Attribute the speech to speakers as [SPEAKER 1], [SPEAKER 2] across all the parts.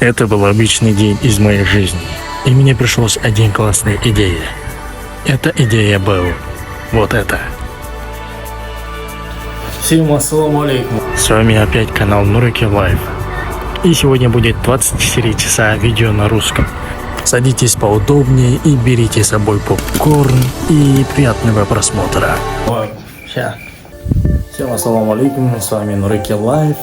[SPEAKER 1] Это был обычный день из моей жизни, и мне пришлось один классная идея. Эта идея была вот это. Всем ассаламу алейкум. С вами опять канал Нуреки Лайф. И сегодня будет 24 часа видео на русском. Садитесь поудобнее и берите с собой попкорн и приятного просмотра. Всем ассаламу алейкум, с вами Нуреки Лайф.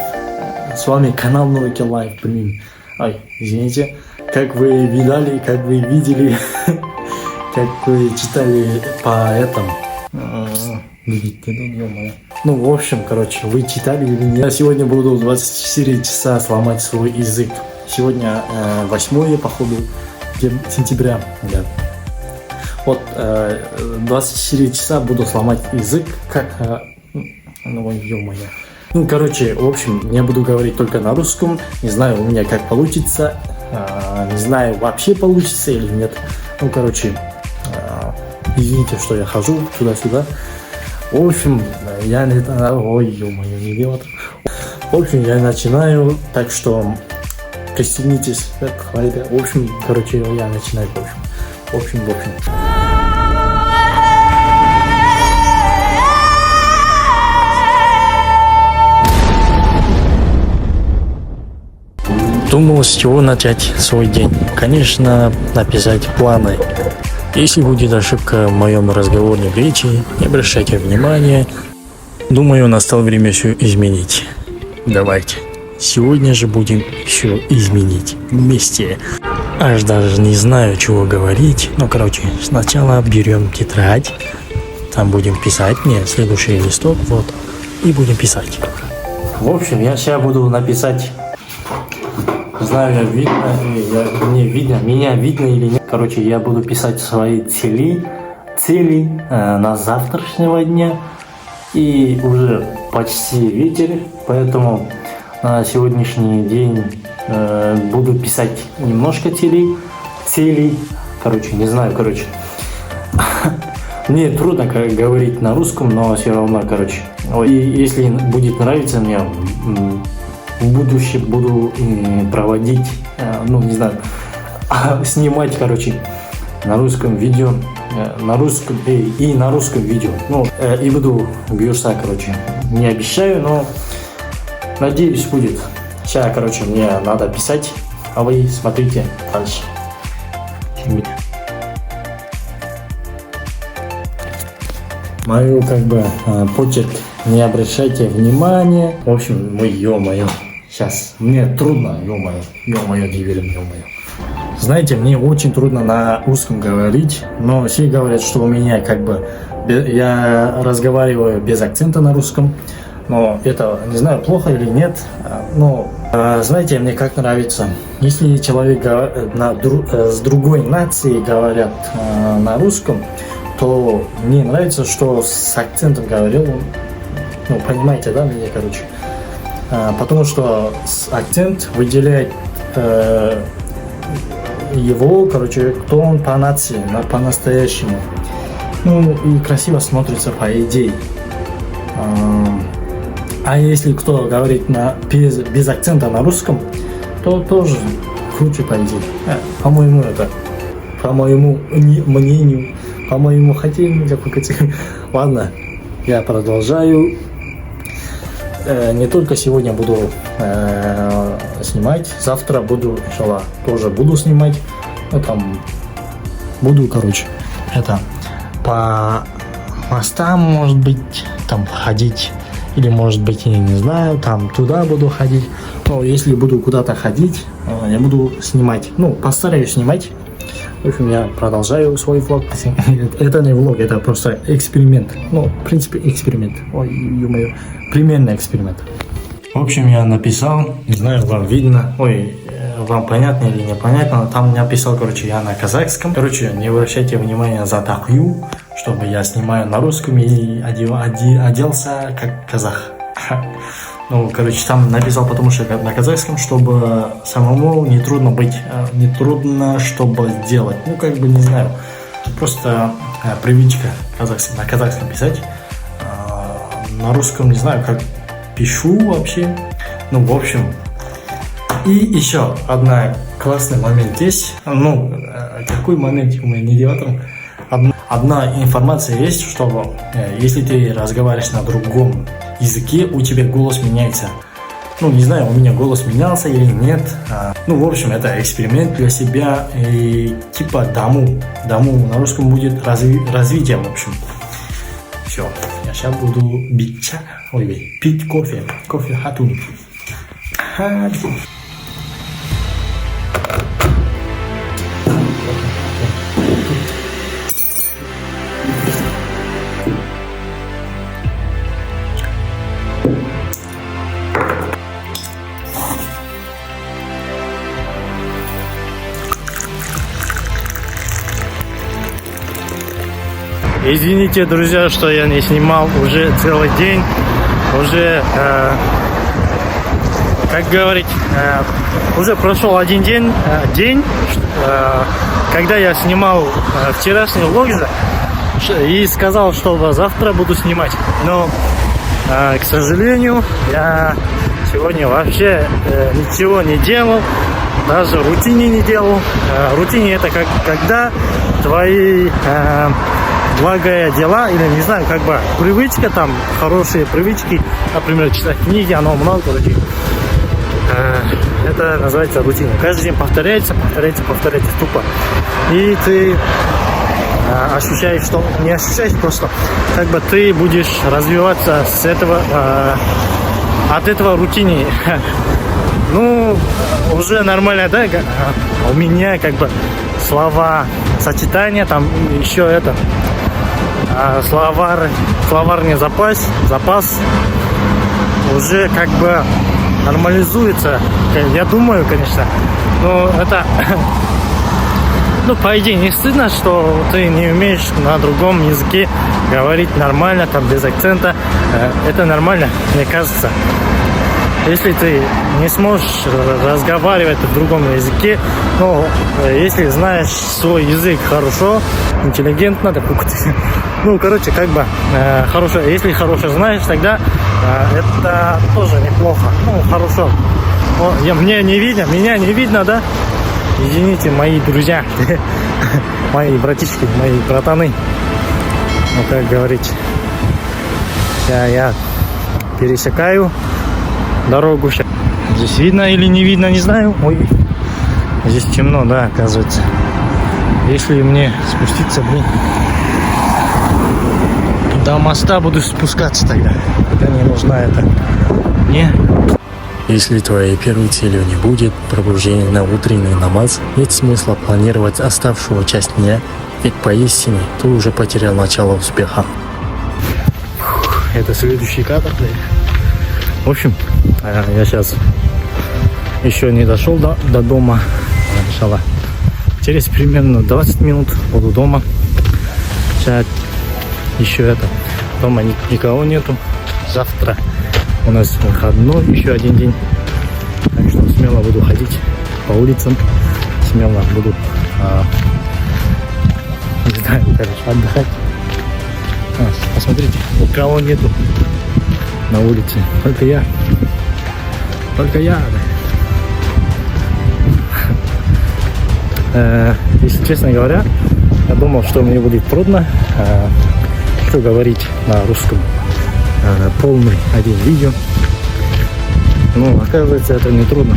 [SPEAKER 1] С вами канал Нуреки Лайф, блин. Ой, извините, как вы видали, как вы видели, как вы читали по этому. Ну, в общем, короче, вы читали или нет. Я сегодня буду 24 часа сломать свой язык. Сегодня 8 походу сентября. Да. Вот 24 часа буду сломать язык, как... ну, ё-моё. Ну, короче, в общем, я буду говорить только на русском. Не знаю у меня как получится. Не знаю, вообще получится или нет. Ну, короче, извините, что я хожу туда-сюда. В общем, я не... Ой, ё-моё, не дело. В общем, я начинаю, так что пристегнитесь. В общем, короче, я начинаю. В общем. Думал, с чего начать свой день. Конечно, написать планы. Если будет ошибка в моем разговоре в речи, не обращайте внимания. Думаю, настало время все изменить. Давайте. Сегодня же будем все изменить вместе. Аж даже не знаю, чего говорить. Ну, короче, сначала берем тетрадь. Там будем писать. Следующий листок, вот. И будем писать. В общем, я сейчас буду написать... Знаю, меня видно или нет. Короче, я буду писать свои цели на завтрашнего дня. И уже почти вечер, поэтому на сегодняшний день буду писать немножко целей. Короче, не знаю, Мне трудно говорить на русском, но все равно, И если будет нравиться мне... В будущем буду проводить, снимать, на русском видео, на русском видео. И буду бьюса, Не обещаю, но надеюсь будет. Сейчас, мне надо писать, а вы смотрите дальше. Мою, почерк не обращайте внимания. В общем, ё-моё. Сейчас, мне трудно, ё-моё. Знаете, мне очень трудно на русском говорить, но все говорят, что у меня я разговариваю без акцента на русском, но это, не знаю, плохо или нет, но, знаете, мне как нравится, если человек с другой нации говорят на русском, то мне нравится, что с акцентом говорил, понимаете, да, меня, потому что акцент выделяет его, кто он по нации, по-настоящему. И красиво смотрится по идее. А если кто говорит без акцента на русском, то тоже круче по идее. По моему мнению, по моему хотению. Ладно, я продолжаю. Не только сегодня буду снимать, завтра тоже буду снимать. Буду, по мостам, может быть, ходить. Или, может быть, я не знаю, туда буду ходить. Но если буду куда-то ходить, я буду снимать. Постараюсь снимать. В общем, я продолжаю свой влог. Это не влог, это просто эксперимент. В принципе, эксперимент. Ой, ё-моё. Примерный эксперимент. В общем, я написал. Не знаю, вам видно. Вам понятно или непонятно. Там написал, я на казахском. Не обращайте внимания за такую, чтобы я снимаю на русском и оделся как казах. Там написал, потому что на казахском, чтобы самому не трудно, чтобы сделать. Не знаю. Просто привычка на казахском писать. На русском не знаю, как пишу вообще. В общем, И еще одна классный момент есть. Ну, какой момент мы не делаем? Одна информация есть, что если ты разговариваешь на другом языке, у тебя голос меняется. Ну, не знаю, у меня голос менялся или нет. Ну, в общем, это эксперимент для себя. И типа даму на русском будет развитие, в общем. Все, я сейчас буду пить кофе. Кофе хатун. Извините, друзья, что я не снимал уже целый день. Уже, как говорить, уже прошел один день, когда я снимал вчерашний влог и сказал, что завтра буду снимать. Но, к сожалению, я сегодня вообще ничего не делал, даже рутине не делал. Рутине это когда твои благое дела, или не знаю, как бы привычка, там хорошие привычки, например, читать книги, оно много людей. Это называется рутина. Каждый день повторяется тупо. И ты ощущаешь, что не ощущаешь, просто как бы ты будешь развиваться с этого, от этого рутины. Ну, уже нормально, да? У меня как бы слова, сочетания, там еще это, словарный запас уже как бы нормализуется. Я думаю, конечно. Но это, ну, по идее, не стыдно, что ты не умеешь на другом языке говорить нормально, там, без акцента. Это нормально, мне кажется. Если ты не сможешь разговаривать в другом языке, но если знаешь свой язык хорошо, интеллигентно, так, ну, короче, как бы хорошо. Если хорошо знаешь, тогда это тоже неплохо. Ну, хорошо. Меня не видно, да? Извините, мои друзья, мои братишки, мои братаны. Ну, как говорить, я пересекаю дорогу. Здесь видно или не видно, не знаю. Ой, здесь темно, да, оказывается. Если мне спуститься, до моста буду спускаться тогда. Когда не нужна это мне. Если твоей первой целью не будет пробуждение на утренний намаз, нет смысла планировать оставшую часть дня, ведь поистине ты уже потерял начало успеха. Это следующий кадр. В общем, я сейчас еще не дошел до дома. Иншаллах. Через примерно 20 минут буду дома. Сейчас еще это. Дома никого нету. Завтра у нас выходной, еще один день. Так что смело буду ходить по улицам. Смело буду, не знаю, короче, отдыхать. Посмотрите, никого нету на улице. Только я. Если честно говоря, я думал, что мне будет трудно что говорить на русском полный один видео. Но оказывается, это не трудно.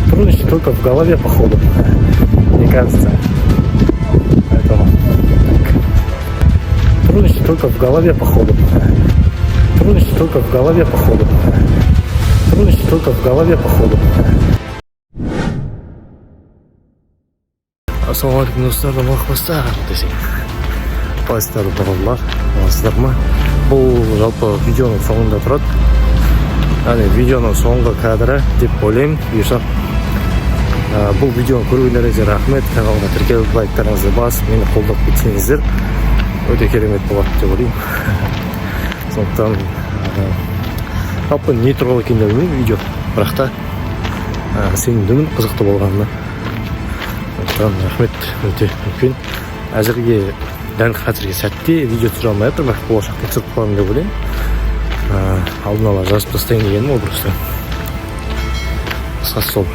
[SPEAKER 1] Трудности только в голове, походу, мне кажется. Поэтому так. Трудности только в голове, походу. Ассалаумалейкум, достар, махбастар десең. Қалайсыздар, бауырлар, қалайсыздар ма? Бұл жалпы видеоның соңында тұрады. Яғни видеоның соңғы кадры деп ойлаймын. Бұйырса, бұл видеоны көргендеріңізге рахмет. Каналға тіркеліп лайктарыңызды басып, мені қолдап кетсеңіздер, өте керемет болады деп ойлаймын. Сондықтан жалпы не туралы екен деп білмеймін видео, бірақ та сенімдімін қызықты болғанына. Сондықтан рахмет өте үлкен. Әзірге дәл қазіргі сәтте видео түсіре алмай жатыр, бірақ болашақта түсіріп қаламын деп ойлаймын. Алдын ала жазып тастайын дегенім ол просто. Хассон.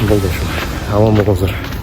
[SPEAKER 1] Болды şu. Hava manzara.